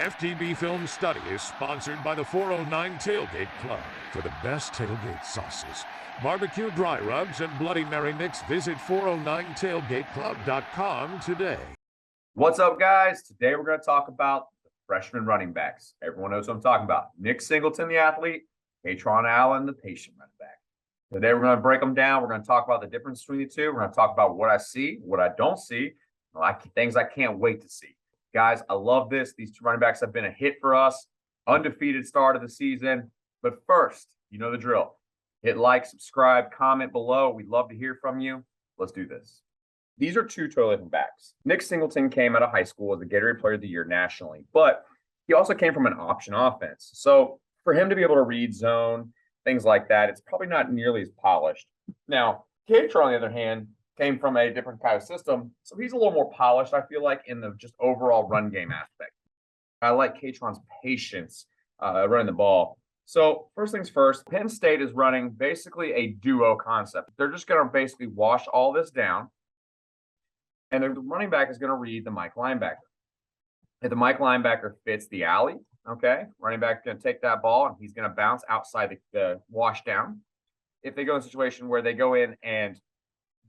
FTB Film Study is sponsored by the 409 Tailgate Club. For the best tailgate sauces, barbecue dry rubs, and Bloody Mary mix, visit 409tailgateclub.com today. What's up, guys? Today we're going to talk about the freshman running backs. Everyone knows what I'm talking about. Nick Singleton, the athlete, Kaytron Allen, the patient running back. Today we're going to break them down. We're going to talk about the difference between the two. We're going to talk about what I see, what I don't see, things I can't wait to see. Guys, I love this. These two running backs have been a hit for us. Undefeated start of the season. But first, you know the drill. Hit like, subscribe, comment below. We'd love to hear from you. Let's do this. These are two totally different backs. Nick Singleton came out of high school as a Gatorade Player of the Year nationally, but he also came from an option offense. So for him to be able to read zone, things like that, it's probably not nearly as polished. Now, Kaytron, on the other hand, came from a different kind of system, so he's a little more polished, I feel like, in the just overall run game aspect. I like Kaytron's patience running the ball. So first things first, Penn State is running basically a duo concept. They're just going to basically wash all this down, and the running back is going to read the Mike linebacker. If the Mike linebacker fits the alley, okay, running back is going to take that ball, and he's going to bounce outside the wash down. If they go in a situation where they go in and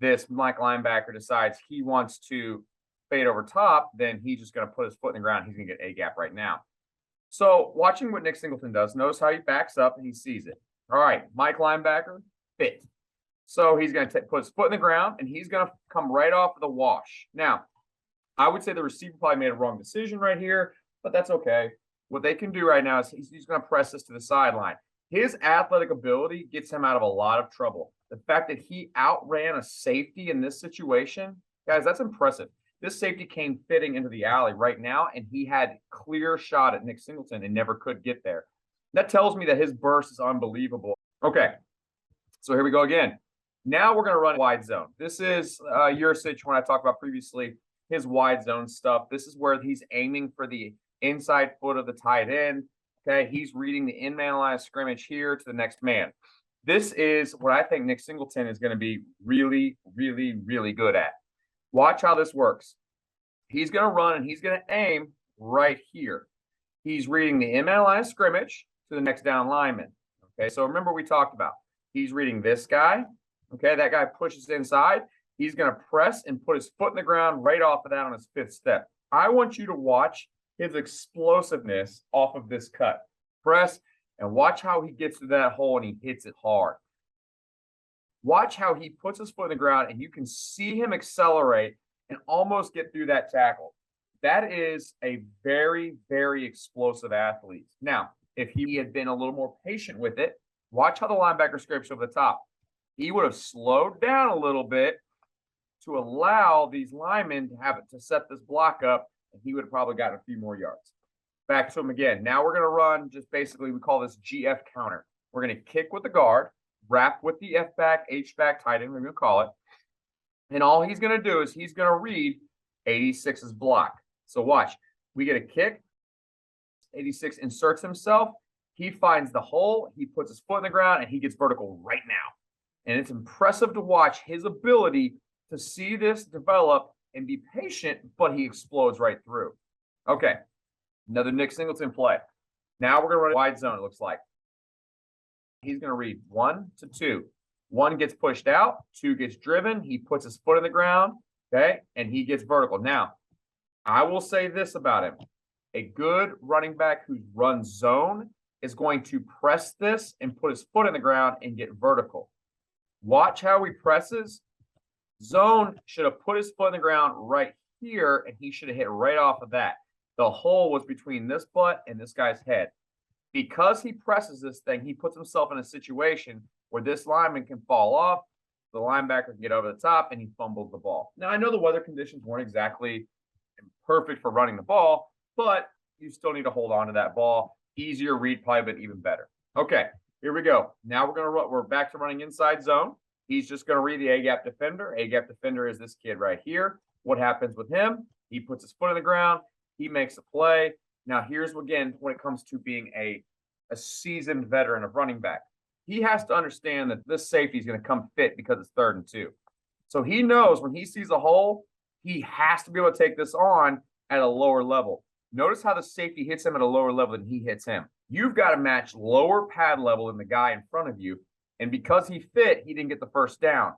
this Mike linebacker decides he wants to fade over top, then he's just going to put his foot in the ground. He's going to get A-gap right now. So watching what Nick Singleton does, notice how he backs up and he sees it. All right, Mike linebacker, fit. So he's going to put his foot in the ground, and he's going to come right off of the wash. Now, I would say the receiver probably made a wrong decision right here, but that's okay. What they can do right now is he's going to press this to the sideline. His athletic ability gets him out of a lot of trouble. The fact that he outran a safety in this situation, guys, that's impressive. This safety came fitting into the alley right now, and he had clear shot at Nick Singleton and never could get there. That tells me that his burst is unbelievable. Okay, so here we go again. Now we're going to run wide zone. This is your situation when I talked about previously, his wide zone stuff. This is where he's aiming for the inside foot of the tight end. Okay, he's reading the in-man line of scrimmage here to the next man. This is what I think Nick Singleton is going to be really, really, really good at. Watch how this works. He's going to run and he's going to aim right here. He's reading the in-man line of scrimmage to the next down lineman. Okay, so remember we talked about he's reading this guy. Okay, that guy pushes inside. He's going to press and put his foot in the ground right off of that on his fifth step. I want you to watch his explosiveness off of this cut. Press. And watch how he gets to that hole and he hits it hard. Watch how he puts his foot in the ground and you can see him accelerate and almost get through that tackle. That is a very, very explosive athlete. Now, if he had been a little more patient with it, watch how the linebacker scrapes over the top. He would have slowed down a little bit to allow these linemen to set this block up, and he would have probably gotten a few more yards. Back to him again. Now we're going to run just basically, we call this GF counter. We're going to kick with the guard, wrap with the F back, H back, tight end, we're going to call it. And all he's going to do is he's going to read 86's block. So watch. We get a kick. 86 inserts himself. He finds the hole. He puts his foot in the ground, and he gets vertical right now. And it's impressive to watch his ability to see this develop and be patient, but he explodes right through. Okay. Another Nick Singleton play. Now we're going to run a wide zone, it looks like. He's going to read 1 to 2. 1 gets pushed out. 2 gets driven. He puts his foot in the ground, okay, and he gets vertical. Now, I will say this about him. A good running back who runs zone is going to press this and put his foot in the ground and get vertical. Watch how he presses. Zone should have put his foot in the ground right here, and he should have hit right off of that. The hole was between this butt and this guy's head. Because he presses this thing, he puts himself in a situation where this lineman can fall off, the linebacker can get over the top, and he fumbles the ball. Now, I know the weather conditions weren't exactly perfect for running the ball, but you still need to hold on to that ball. Easier read probably, but even better. Okay, here we go. Now we're back to running inside zone. He's just going to read the A-gap defender. A-gap defender is this kid right here. What happens with him? He puts his foot in the ground. He makes a play. Now, here's again when it comes to being a seasoned veteran of running back. He has to understand that this safety is going to come fit because it's 3rd and 2. So he knows when he sees a hole, he has to be able to take this on at a lower level. Notice how the safety hits him at a lower level than he hits him. You've got to match lower pad level than the guy in front of you. And because he fit, he didn't get the first down.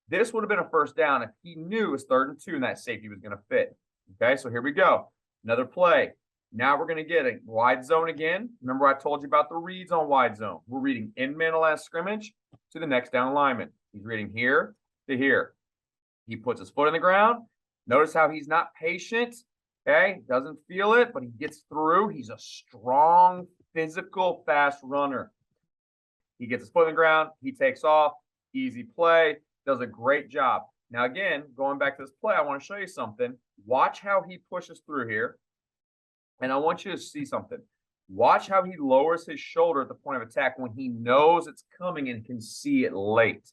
This would have been a first down if he knew it was 3rd and 2 and that safety was going to fit. Okay, so here we go. Another play. Now we're going to get a wide zone again. Remember I told you about the reads on wide zone. We're reading in man line of scrimmage to the next down lineman. He's reading here to here. He puts his foot in the ground. Notice how he's not patient. Okay, doesn't feel it, but he gets through. He's a strong, physical, fast runner. He gets his foot in the ground. He takes off. Easy play. Does a great job. Now, again, going back to this play, I want to show you something. Watch how he pushes through here. And I want you to see something. Watch how he lowers his shoulder at the point of attack when he knows it's coming and can see it late.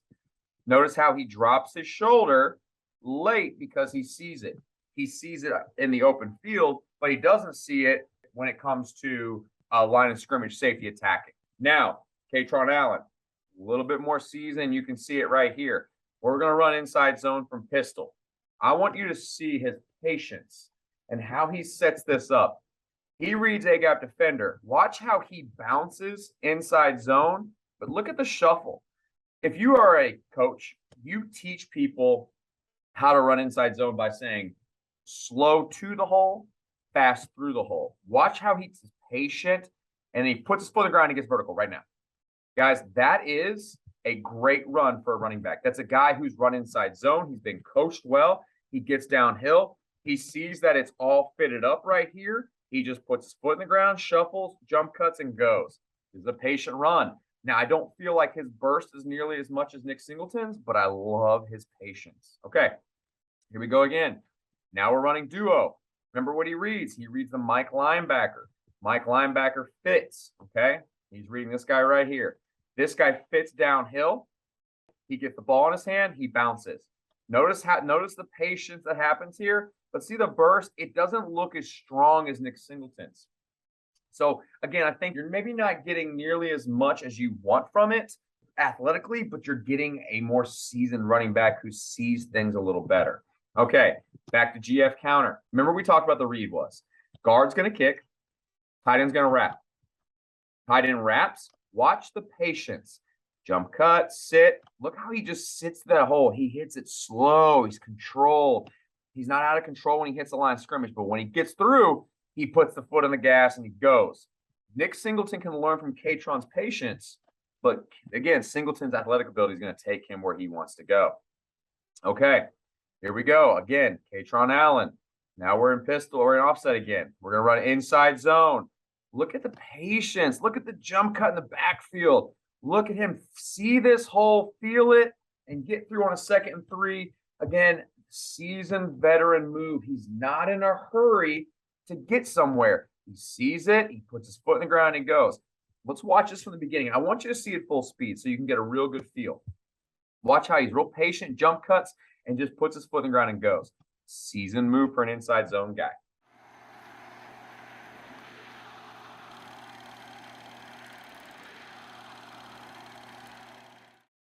Notice how he drops his shoulder late because he sees it. He sees it in the open field, but he doesn't see it when it comes to line of scrimmage safety attacking. Now, Kaytron Allen, a little bit more seasoned. You can see it right here. We're going to run inside zone from pistol. I want you to see his patience and how he sets this up. He reads A-gap defender. Watch how he bounces inside zone, but look at the shuffle. If you are a coach, you teach people how to run inside zone by saying slow to the hole, fast through the hole. Watch how he's patient, and he puts his foot on the ground and gets vertical right now. Guys, that is a great run for a running back. That's a guy who's run inside zone. He's been coached well. He gets downhill. He sees that it's all fitted up right here. He just puts his foot in the ground, shuffles, jump cuts, and goes. It's a patient run. Now, I don't feel like his burst is nearly as much as Nick Singleton's, but I love his patience. Okay, here we go again. Now we're running duo. Remember what he reads? He reads the Mike linebacker. Mike linebacker fits, okay? He's reading this guy right here. This guy fits downhill. He gets the ball in his hand. He bounces. Notice the patience that happens here. But see the burst? It doesn't look as strong as Nick Singleton's. So, again, I think you're maybe not getting nearly as much as you want from it athletically, but you're getting a more seasoned running back who sees things a little better. Okay, back to GF counter. Remember we talked about the read was. Guard's going to kick. Tight end's going to wrap. Tight end wraps. Watch the patience. Jump cut, sit. Look how he just sits that hole. He hits it slow. He's controlled. He's not out of control when he hits the line of scrimmage, but when he gets through, he puts the foot on the gas and he goes. Nick Singleton can learn from Kaytron's patience, but again, Singleton's athletic ability is going to take him where he wants to go. Okay, here we go. Again, Kaytron Allen. Now we're in pistol or in offset again. We're going to run inside zone. Look at the patience. Look at the jump cut in the backfield. Look at him see this hole, feel it, and get through on a 2nd and 3. Again, seasoned veteran move. He's not in a hurry to get somewhere. He sees it. He puts his foot in the ground and goes. Let's watch this from the beginning. I want you to see it full speed so you can get a real good feel. Watch how he's real patient, jump cuts, and just puts his foot in the ground and goes. Seasoned move for an inside zone guy.